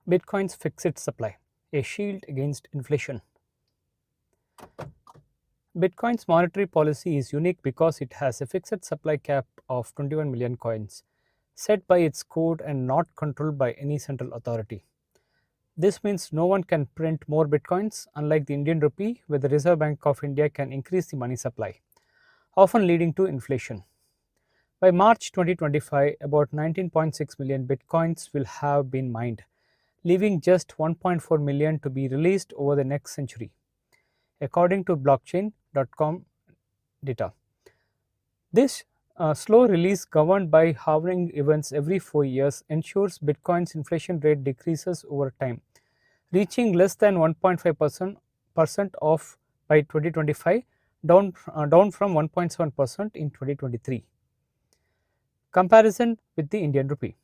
Bitcoin's fixed supply, a shield against inflation. Bitcoin's monetary policy is unique because it has a fixed supply cap of 21 million coins, set by its code and not controlled by any central authority. This means no one can print more bitcoins, unlike the Indian rupee, where the Reserve Bank of India can increase the money supply, often leading to inflation. By March 2025, about 19.6 million bitcoins will have been mined, leaving just 1.4 million to be released over the next century, according to blockchain.com data. This slow release, governed by halving events every 4 years, ensures Bitcoin's inflation rate decreases over time, reaching less than 1.5% of by 2025, down from 1.7% in 2023. Comparison with the Indian rupee.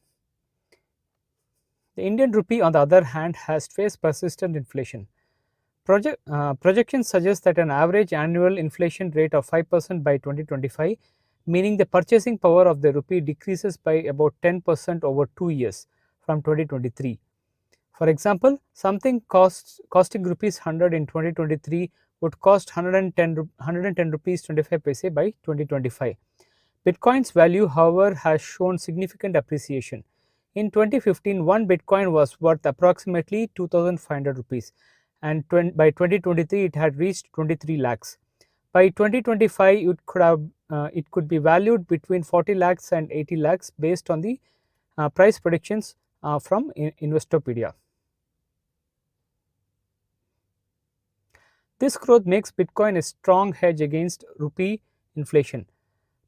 The Indian rupee, on the other hand, has faced persistent inflation. Projections suggest that an average annual inflation rate of 5% by 2025, meaning the purchasing power of the rupee decreases by about 10% over 2 years from 2023. For example, something costing rupees 100 in 2023 would cost 110 rupees 25 paise by 2025. Bitcoin's value, however, has shown significant appreciation. In 2015, one Bitcoin was worth approximately 2,500 rupees, and by 2023 it had reached 23 lakhs. By 2025, it could be valued between 40 lakhs and 80 lakhs based on the price predictions from Investopedia. This growth makes Bitcoin a strong hedge against rupee inflation,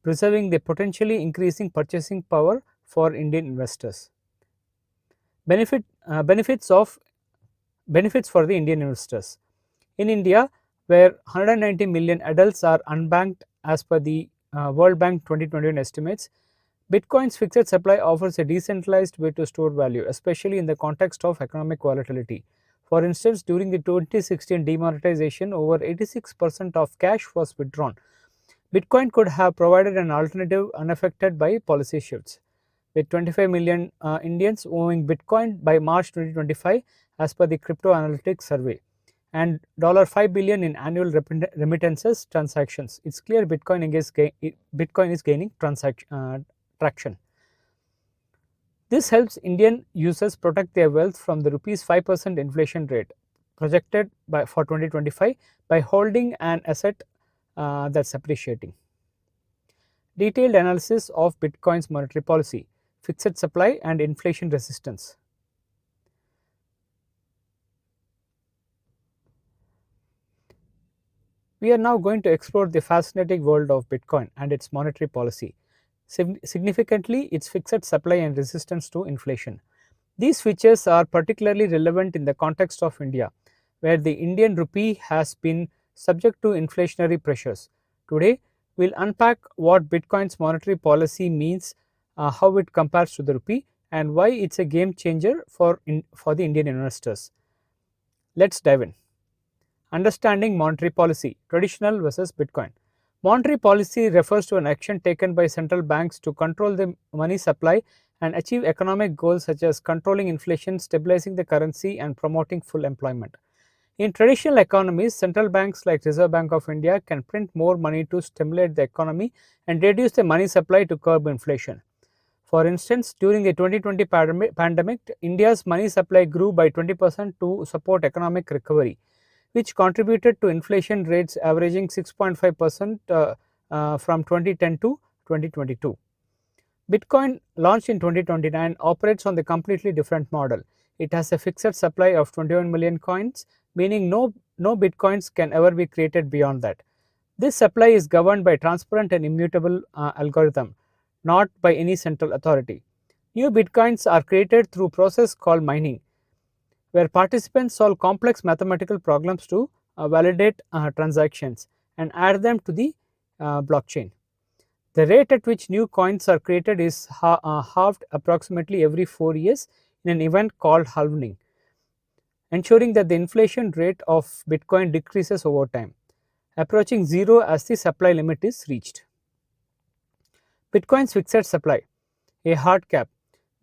preserving the potentially increasing purchasing power for Indian investors. Benefits for the Indian investors. In India, where 190 million adults are unbanked as per the World Bank 2021 estimates, Bitcoin's fixed supply offers a decentralized way to store value, especially in the context of economic volatility. For instance, during the 2016 demonetization, over 86% of cash was withdrawn. Bitcoin could have provided an alternative unaffected by policy shifts. With 25 million Indians owning Bitcoin by March 2025, as per the Crypto Analytics survey, and $5 billion in annual remittances transactions, it's clear Bitcoin is gaining traction. This helps Indian users protect their wealth from the rupees 5% inflation rate projected for 2025 by holding an asset that's appreciating. Detailed analysis of Bitcoin's monetary policy, fixed supply and inflation resistance. We are now going to explore the fascinating world of Bitcoin and its monetary policy. Significantly, its fixed supply and resistance to inflation. These features are particularly relevant in the context of India, where the Indian rupee has been subject to inflationary pressures. Today, we'll unpack what Bitcoin's monetary policy means, how it compares to the rupee, and why it's a game changer for the Indian investors. Let's dive in. Understanding monetary policy, traditional versus Bitcoin. Monetary policy refers to an action taken by central banks to control the money supply and achieve economic goals such as controlling inflation, stabilizing the currency, and promoting full employment. In traditional economies, central banks like Reserve Bank of India can print more money to stimulate the economy and reduce the money supply to curb inflation. For instance, during the 2020 pandemic, India's money supply grew by 20% to support economic recovery, which contributed to inflation rates averaging 6.5% from 2010 to 2022. Bitcoin, launched in 2029, operates on the completely different model. It has a fixed supply of 21 million coins, meaning no Bitcoins can ever be created beyond that. This supply is governed by transparent and immutable algorithm, not by any central authority. New Bitcoins are created through a process called mining, where participants solve complex mathematical problems to validate transactions and add them to the blockchain. The rate at which new coins are created is halved approximately every 4 years in an event called halvening, ensuring that the inflation rate of Bitcoin decreases over time, approaching zero as the supply limit is reached. Bitcoin's fixed supply, a hard cap.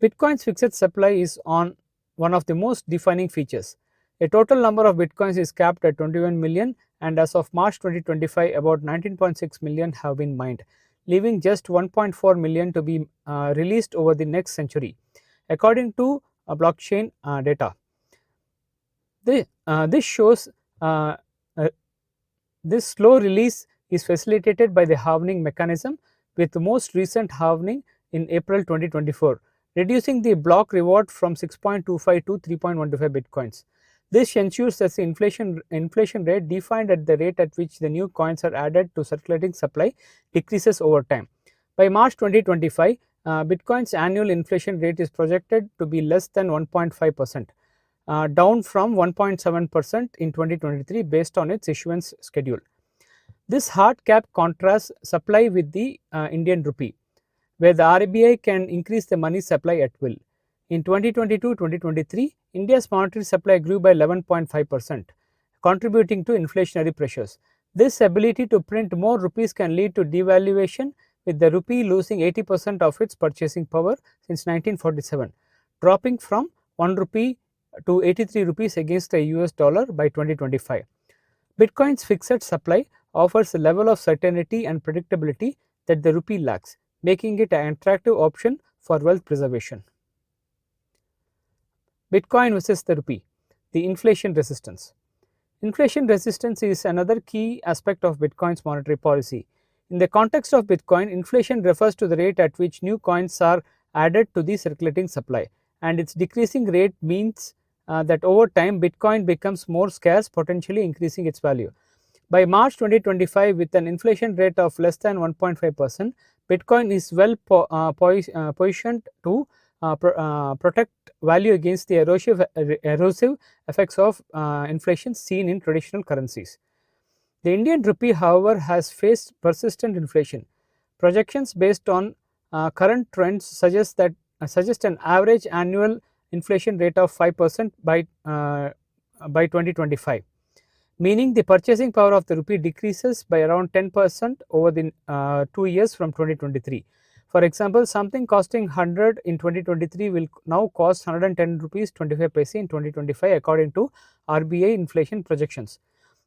Bitcoin's fixed supply is on one of the most defining features. A total number of bitcoins is capped at 21 million, and as of March 2025, about 19.6 million have been mined, leaving just 1.4 million to be released over the next century, according to blockchain data. This shows uh, uh, this slow release is facilitated by the halving mechanism, with the most recent halving in April 2024, reducing the block reward from 6.25 to 3.125 bitcoins. This ensures that the inflation rate, defined at the rate at which the new coins are added to circulating supply, decreases over time. By March 2025, Bitcoin's annual inflation rate is projected to be less than 1.5%, down from 1.7% in 2023 based on its issuance schedule. This hard cap contrasts supply with the Indian rupee, where the RBI can increase the money supply at will. In 2022-2023, India's monetary supply grew by 11.5%, contributing to inflationary pressures. This ability to print more rupees can lead to devaluation, with the rupee losing 80% of its purchasing power since 1947, dropping from 1 rupee to 83 rupees against the US dollar by 2025. Bitcoin's fixed supply offers a level of certainty and predictability that the rupee lacks, making it an attractive option for wealth preservation. Bitcoin versus the rupee, the inflation resistance. Inflation resistance is another key aspect of Bitcoin's monetary policy. In the context of Bitcoin, inflation refers to the rate at which new coins are added to the circulating supply, and its decreasing rate means that over time Bitcoin becomes more scarce, potentially increasing its value. By March 2025, with an inflation rate of less than 1.5%, Bitcoin is well positioned to protect value against the erosive effects of inflation seen in traditional currencies. The Indian rupee, however, has faced persistent inflation. Projections based on current trends suggest an average annual inflation rate of 5% by 2025, meaning the purchasing power of the rupee decreases by around 10% over the 2 years from 2023. For example, something costing 100 in 2023 will now cost 110 rupees 25 paise in 2025, according to RBI inflation projections.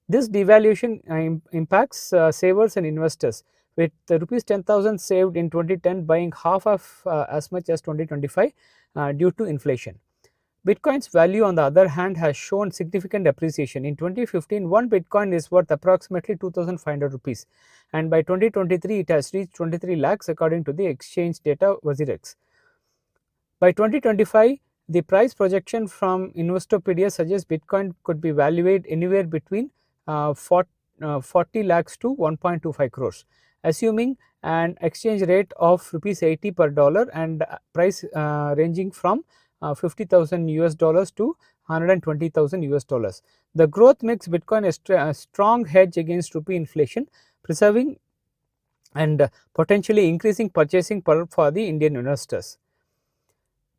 This devaluation impacts savers and investors, with the rupees 10,000 saved in 2010 buying half of as much as 2025 due to inflation. Bitcoin's value, on the other hand, has shown significant appreciation. In 2015, one Bitcoin is worth approximately 2,500 rupees, and by 2023, it has reached 23 lakhs, according to the exchange data WazirX. By 2025, the price projection from Investopedia suggests Bitcoin could be valued anywhere between 40 lakhs to 1.25 crores, assuming an exchange rate of rupees 80 per dollar and price ranging from 50,000 US dollars to 120,000 US dollars. The growth makes Bitcoin a strong hedge against rupee inflation, preserving and potentially increasing purchasing power for the Indian investors.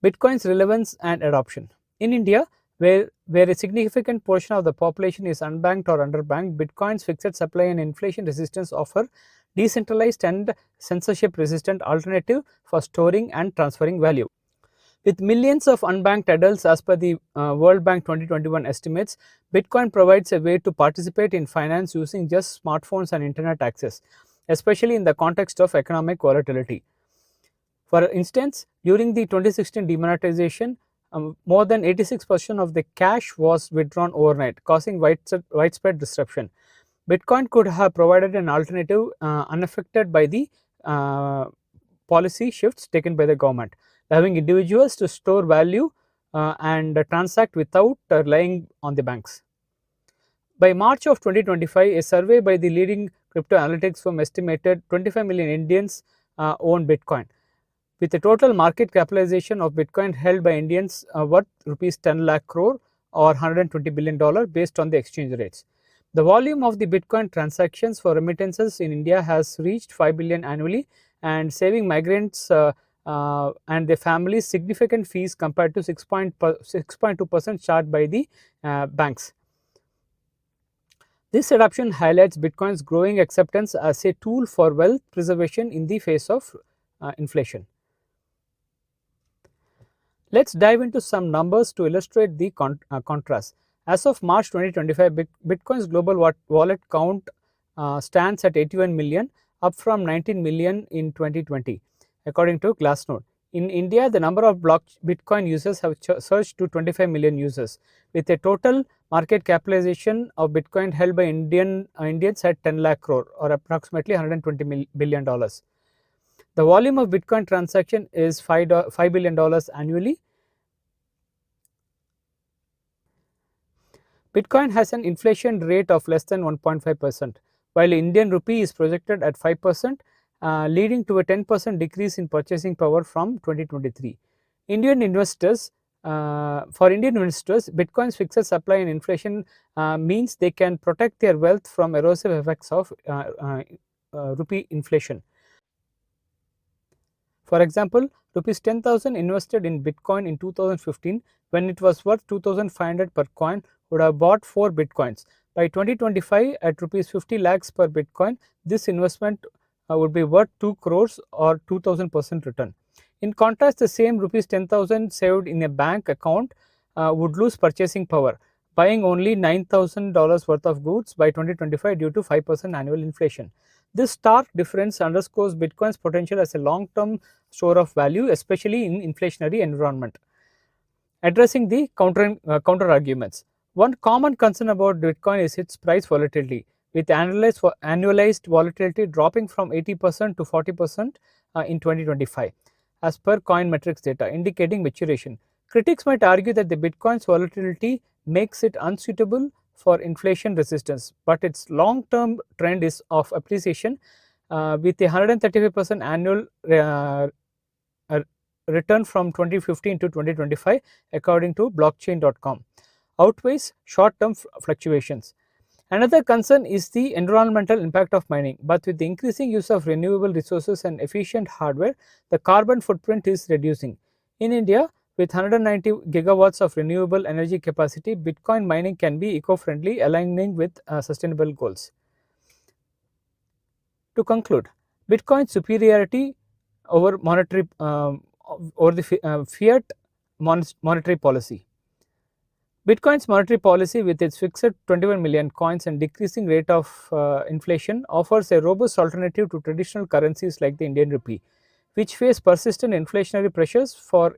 Bitcoin's relevance and adoption. In India, where a significant portion of the population is unbanked or underbanked, Bitcoin's fixed supply and inflation resistance offer decentralized and censorship resistant alternative for storing and transferring value. With millions of unbanked adults, as per the World Bank 2021 estimates, Bitcoin provides a way to participate in finance using just smartphones and internet access, especially in the context of economic volatility. For instance, during the 2016 demonetization, more than 86% of the cash was withdrawn overnight, causing widespread disruption. Bitcoin could have provided an alternative unaffected by the policy shifts taken by the government, allowing individuals to store value and transact without relying on the banks. By March of 2025, a survey by the leading crypto analytics firm estimated 25 million Indians own Bitcoin, with a total market capitalization of Bitcoin held by Indians worth rupees 10 lakh crore or $120 billion based on the exchange rates. The volume of the Bitcoin transactions for remittances in India has reached 5 billion annually, and saving migrants and their families significant fees compared to 6.2% charged by the banks. This adoption highlights Bitcoin's growing acceptance as a tool for wealth preservation in the face of inflation. Let's dive into some numbers to illustrate the contrast. As of March 2025, Bitcoin's global wallet count stands at 81 million, up from 19 million in 2020, according to Glassnode. In India, the number of Bitcoin users have surged to 25 million users, with a total market capitalization of Bitcoin held by Indians at 10 lakh crore, or approximately $120 billion. The volume of Bitcoin transaction is $5 billion annually. Bitcoin has an inflation rate of less than 1.5%, while Indian rupee is projected at 5%, leading to a 10% decrease in purchasing power from 2023. Indian investors, for Indian investors, Bitcoin's fixed supply and inflation means they can protect their wealth from erosive effects of rupee inflation. For example, rupees 10,000 invested in Bitcoin in 2015 when it was worth 2,500 per coin would have bought 4 Bitcoins. By 2025 at rupees 50 lakhs per Bitcoin, this investment would be worth 2 crores or 2000% return. In contrast, the same rupees 10,000 saved in a bank account would lose purchasing power, buying only $9,000 worth of goods by 2025 due to 5% annual inflation. This stark difference underscores Bitcoin's potential as a long-term store of value, especially in inflationary environment. Addressing the counter arguments. One common concern about Bitcoin is its price volatility, with annualized volatility dropping from 80% to 40% in 2025, as per Coinmetrics data, indicating maturation. Critics might argue that the Bitcoin's volatility makes it unsuitable for inflation resistance, but its long-term trend is of appreciation, with a 135% annual uh, return from 2015 to 2025, according to blockchain.com, outweighs short-term fluctuations. Another concern is the environmental impact of mining, but with the increasing use of renewable resources and efficient hardware, the carbon footprint is reducing. In India, with 190 gigawatts of renewable energy capacity, Bitcoin mining can be eco-friendly, aligning with sustainable goals. To conclude, Bitcoin's superiority over over the fiat monetary policy. Bitcoin's monetary policy, with its fixed 21 million coins and decreasing rate of inflation, offers a robust alternative to traditional currencies like the Indian rupee, which face persistent inflationary pressures. For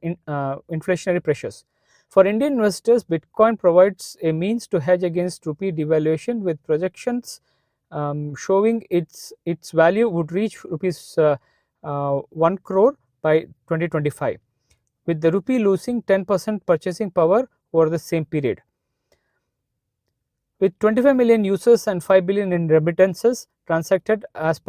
Indian investors, Bitcoin provides a means to hedge against rupee devaluation, with projections showing its value would reach rupees 1 crore by 2025, with the rupee losing 10% purchasing power over the same period. With 25 million users and 5 billion in remittances transacted as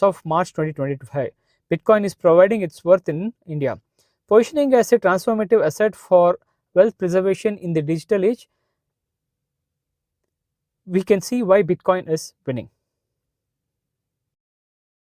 of March 2025, Bitcoin is providing its worth in India. Positioning as a transformative asset for wealth preservation in the digital age, we can see why Bitcoin is winning.